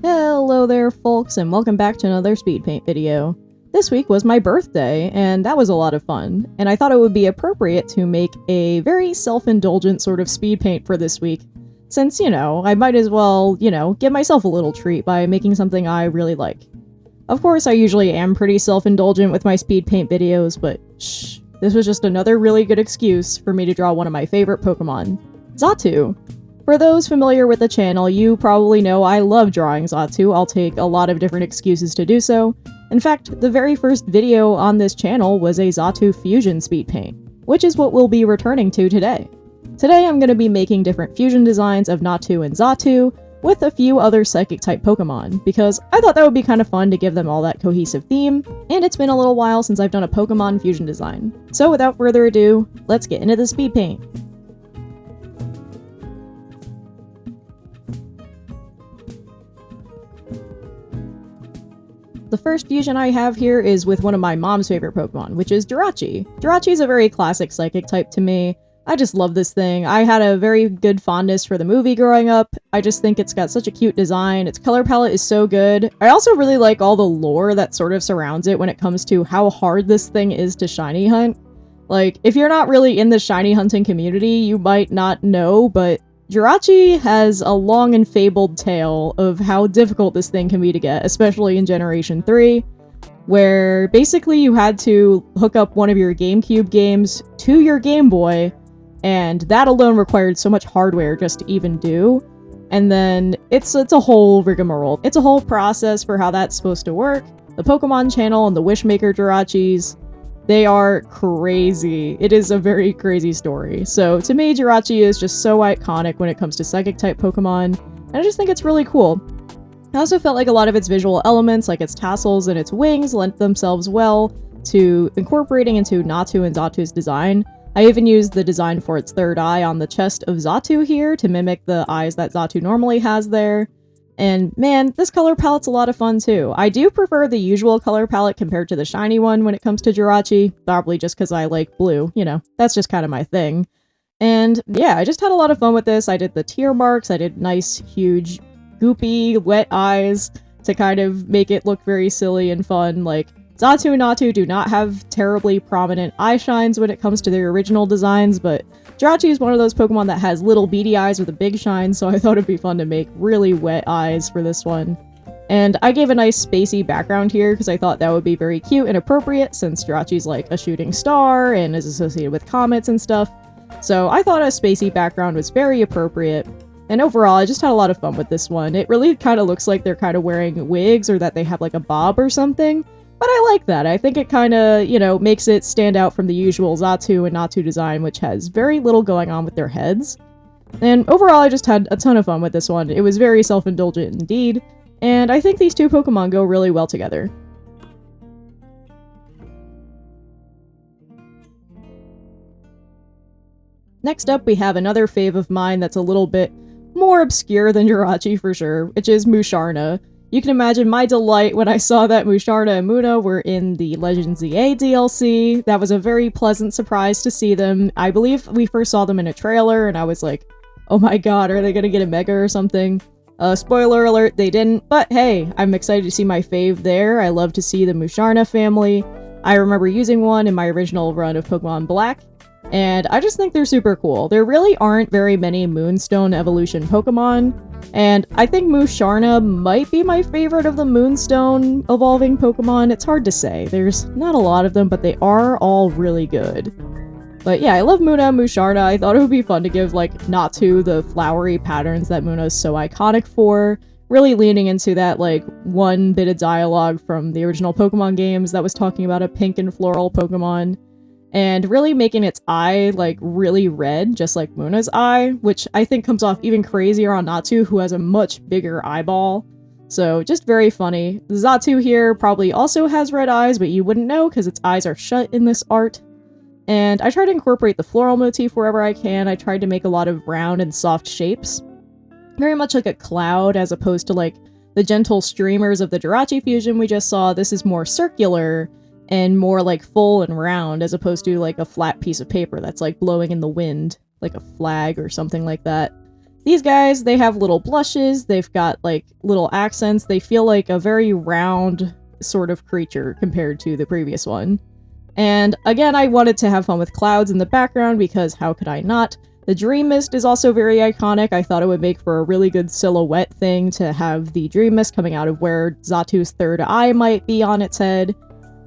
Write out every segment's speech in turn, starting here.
Hello there folks, and welcome back to another speed paint video. This week was my birthday, and that was a lot of fun, and I thought it would be appropriate to make a very self-indulgent sort of speed paint for this week, since, I might as well, give myself a little treat by making something I really like. Of course, I usually am pretty self-indulgent with my speed paint videos, but shh, this was just another really good excuse for me to draw one of my favorite Pokémon, Xatu. For those familiar with the channel, you probably know I love drawing Xatu. I'll take a lot of different excuses to do so. In fact, the very first video on this channel was a Xatu fusion speed paint, which is what we'll be returning to today. Today I'm going to be making different fusion designs of Natu and Xatu, with a few other Psychic-type Pokemon, because I thought that would be kind of fun to give them all that cohesive theme, and it's been a little while since I've done a Pokemon fusion design. So without further ado, let's get into the speed paint. The first fusion I have here is with one of my mom's favorite Pokemon, which is Jirachi. Jirachi is a very classic Psychic type to me. I just love this thing. I had a very good fondness for the movie growing up. I just think it's got such a cute design. Its color palette is so good. I also really like all the lore that sort of surrounds it when it comes to how hard this thing is to shiny hunt. Like, if you're not really in the shiny hunting community, you might not know, but Jirachi has a long and fabled tale of how difficult this thing can be to get, especially in Generation 3, where basically you had to hook up one of your GameCube games to your Game Boy, and that alone required so much hardware just to even do. And then it's a whole rigmarole. It's a whole process for how that's supposed to work. The Pokemon channel and the Wishmaker Jirachis, they are crazy. It is a very crazy story. So to me, Jirachi is just so iconic when it comes to Psychic-type Pokemon, and I just think it's really cool. I also felt like a lot of its visual elements, like its tassels and its wings, lent themselves well to incorporating into Natu and Xatu's design. I even used the design for its third eye on the chest of Xatu here to mimic the eyes that Xatu normally has there. And man, this color palette's a lot of fun too. I do prefer the usual color palette compared to the shiny one when it comes to Jirachi, probably just because I like blue, that's just kind of my thing. And yeah, I just had a lot of fun with this. I did the tear marks, I did nice, huge, goopy, wet eyes to kind of make it look very silly and fun. Like, Xatu and Natu do not have terribly prominent eye shines when it comes to their original designs, but Jirachi is one of those Pokemon that has little beady eyes with a big shine, so I thought it'd be fun to make really wet eyes for this one. And I gave a nice spacey background here because I thought that would be very cute and appropriate since Jirachi's like a shooting star and is associated with comets and stuff. So I thought a spacey background was very appropriate. And overall, I just had a lot of fun with this one. It really kind of looks like they're kind of wearing wigs or that they have like a bob or something. But I like that. I think it kind of, makes it stand out from the usual Xatu and Natu design, which has very little going on with their heads. And overall, I just had a ton of fun with this one. It was very self-indulgent indeed, and I think these two Pokemon go really well together. Next up, we have another fave of mine that's a little bit more obscure than Jirachi for sure, which is Musharna. You can imagine my delight when I saw that Musharna and Muna were in the Legends EA DLC. That was a very pleasant surprise to see them. I believe we first saw them in a trailer, and I was like, oh my god, are they gonna get a Mega or something? Spoiler alert, they didn't, but hey, I'm excited to see my fave there. I love to see the Musharna family. I remember using one in my original run of Pokemon Black, and I just think they're super cool. There really aren't very many Moonstone evolution Pokemon, and I think Musharna might be my favorite of the Moonstone evolving Pokemon. It's hard to say. There's not a lot of them, but they are all really good. But yeah, I love Muna and Musharna. I thought it would be fun to give, like, Natu the flowery patterns that Muna is so iconic for, really leaning into that, like, one bit of dialogue from the original Pokemon games that was talking about a pink and floral Pokemon. And really making its eye, like, really red, just like Muna's eye, which I think comes off even crazier on Natu, who has a much bigger eyeball. So, just very funny. The Xatu here probably also has red eyes, but you wouldn't know because its eyes are shut in this art. And I try to incorporate the floral motif wherever I can. I tried to make a lot of round and soft shapes. Very much like a cloud, as opposed to, like, the gentle streamers of the Jirachi fusion we just saw. This is more circular and more like full and round, as opposed to like a flat piece of paper that's like blowing in the wind, like a flag or something like that. These guys, they have little blushes, they've got like little accents, they feel like a very round sort of creature compared to the previous one. And again, I wanted to have fun with clouds in the background because how could I not? The Dream Mist is also very iconic. I thought it would make for a really good silhouette thing to have the Dream Mist coming out of where Xatu's third eye might be on its head.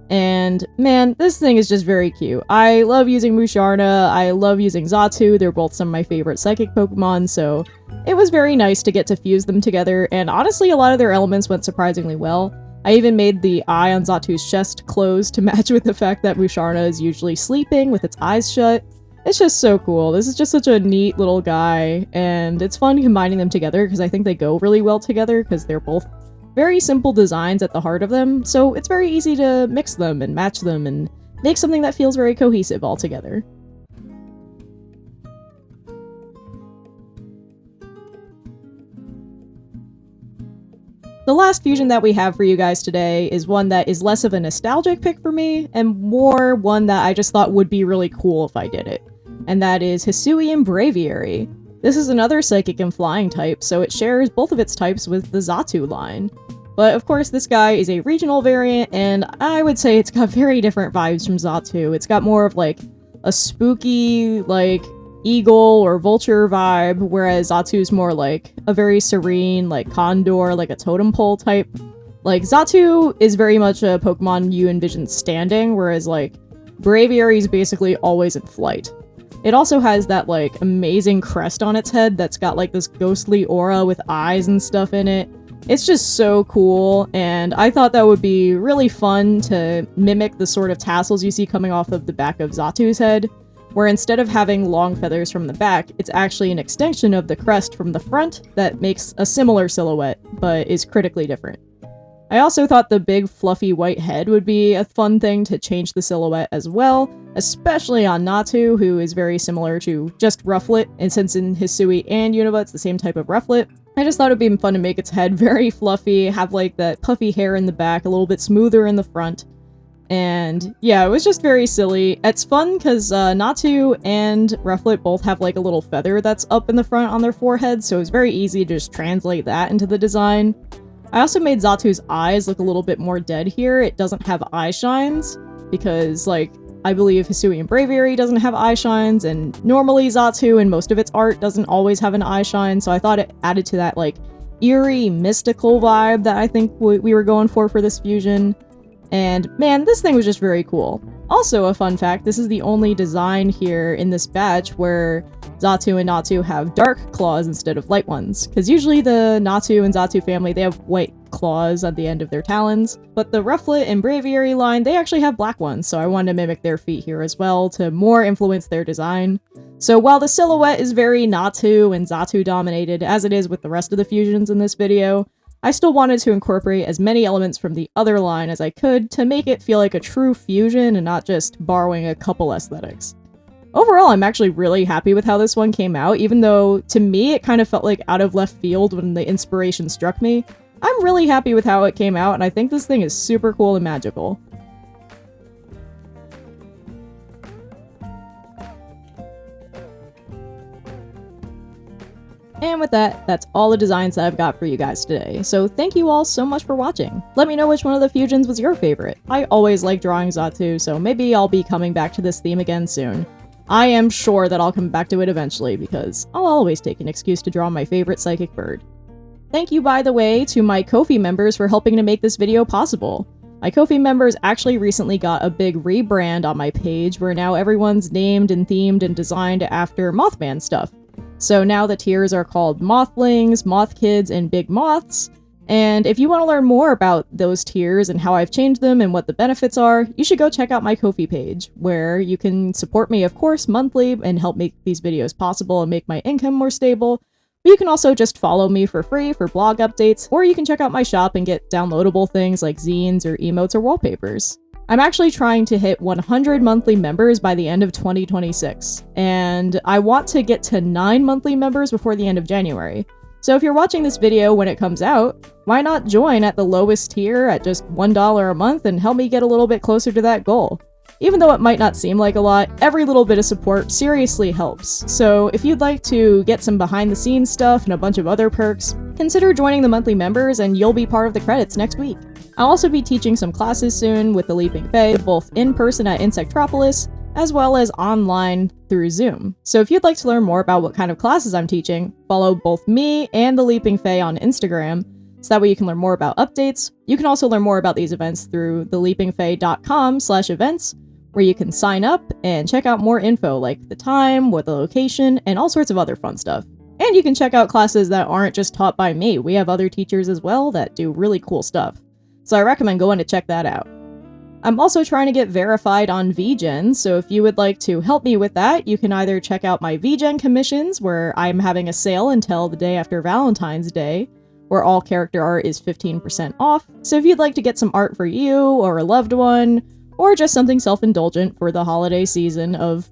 And man, this thing is just very cute. I love using Musharna, I love using Xatu, they're both some of my favorite psychic Pokemon, so it was very nice to get to fuse them together, and honestly a lot of their elements went surprisingly well. I even made the eye on Xatu's chest close to match with the fact that Musharna is usually sleeping with its eyes shut. It's just so cool. This is just such a neat little guy, and it's fun combining them together because I think they go really well together because they're both very simple designs at the heart of them, so it's very easy to mix them and match them and make something that feels very cohesive all together. The last fusion that we have for you guys today is one that is less of a nostalgic pick for me, and more one that I just thought would be really cool if I did it. And that is Hisui and Braviary. This is another Psychic and Flying type, so it shares both of its types with the Xatu line. But of course this guy is a regional variant, and I would say it's got very different vibes from Xatu. It's got more of like a spooky, like, eagle or vulture vibe, whereas Xatu's more like a very serene, like condor, like a totem pole type. Like, Xatu is very much a Pokemon you envision standing, whereas like Braviary is basically always in flight. It also has that like amazing crest on its head that's got like this ghostly aura with eyes and stuff in it. It's just so cool, and I thought that would be really fun to mimic the sort of tassels you see coming off of the back of Xatu's head, where instead of having long feathers from the back, it's actually an extension of the crest from the front that makes a similar silhouette, but is critically different. I also thought the big fluffy white head would be a fun thing to change the silhouette as well, especially on Natu, who is very similar to just Rufflet, and since in Hisui and Unova it's the same type of Rufflet, I just thought it'd be fun to make its head very fluffy, have like that puffy hair in the back, a little bit smoother in the front. And yeah, it was just very silly. It's fun because Natu and Rufflet both have like a little feather that's up in the front on their forehead, so it's very easy to just translate that into the design. I also made Xatu's eyes look a little bit more dead here. It doesn't have eye shines, because like, I believe Hisui and Braviary doesn't have eye shines, and normally Xatu in most of its art doesn't always have an eye shine, so I thought it added to that like eerie, mystical vibe that I think we were going for this fusion. And man, this thing was just very cool. Also, a fun fact, this is the only design here in this batch where Xatu and Natu have dark claws instead of light ones, because usually the Natu and Xatu family, they have white claws at the end of their talons, but the Rufflet and Braviary line, they actually have black ones, so I wanted to mimic their feet here as well to more influence their design. So while the silhouette is very Natu and Xatu dominated, as it is with the rest of the fusions in this video, I still wanted to incorporate as many elements from the other line as I could to make it feel like a true fusion and not just borrowing a couple aesthetics. Overall, I'm actually really happy with how this one came out, even though to me it kind of felt like out of left field when the inspiration struck me. I'm really happy with how it came out, and I think this thing is super cool and magical. And with that, that's all the designs that I've got for you guys today, so thank you all so much for watching. Let me know which one of the fusions was your favorite. I always like drawing Xatu, so maybe I'll be coming back to this theme again soon. I am sure that I'll come back to it eventually, because I'll always take an excuse to draw my favorite psychic bird. Thank you, by the way, to my Ko-fi members for helping to make this video possible. My Ko-fi members actually recently got a big rebrand on my page, where now everyone's named and themed and designed after Mothman stuff. So now the tiers are called Mothlings, Moth Kids, and Big Moths, and if you want to learn more about those tiers and how I've changed them and what the benefits are, you should go check out my Ko-fi page, where you can support me, of course, monthly and help make these videos possible and make my income more stable. But you can also just follow me for free for blog updates, or you can check out my shop and get downloadable things like zines or emotes or wallpapers. I'm actually trying to hit 100 monthly members by the end of 2026, and I want to get to 9 monthly members before the end of January. So if you're watching this video when it comes out, why not join at the lowest tier at just $1 a month and help me get a little bit closer to that goal? Even though it might not seem like a lot, every little bit of support seriously helps. So if you'd like to get some behind the scenes stuff and a bunch of other perks, consider joining the monthly members and you'll be part of the credits next week. I'll also be teaching some classes soon with the Leaping Fae, both in person at Insectropolis, as well as online through Zoom. So if you'd like to learn more about what kind of classes I'm teaching, follow both me and the Leaping Fae on Instagram, so that way you can learn more about updates. You can also learn more about these events through theleapingfae.com/events, where you can sign up and check out more info like the time, what the location, and all sorts of other fun stuff. And you can check out classes that aren't just taught by me. We have other teachers as well that do really cool stuff. So I recommend going to check that out. I'm also trying to get verified on VGen, so if you would like to help me with that, you can either check out my VGen commissions, where I'm having a sale until the day after Valentine's Day, where all character art is 15% off. So if you'd like to get some art for you or a loved one, or just something self-indulgent for the holiday season of,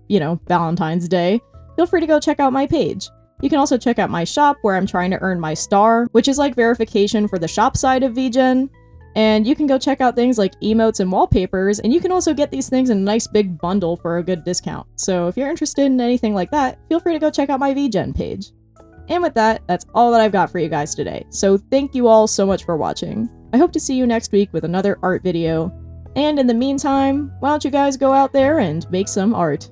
Valentine's Day, feel free to go check out my page. You can also check out my shop, where I'm trying to earn my star, which is like verification for the shop side of VGen. And you can go check out things like emotes and wallpapers, and you can also get these things in a nice big bundle for a good discount. So if you're interested in anything like that, feel free to go check out my VGen page. And with that, that's all that I've got for you guys today. So thank you all so much for watching. I hope to see you next week with another art video. And in the meantime, why don't you guys go out there and make some art.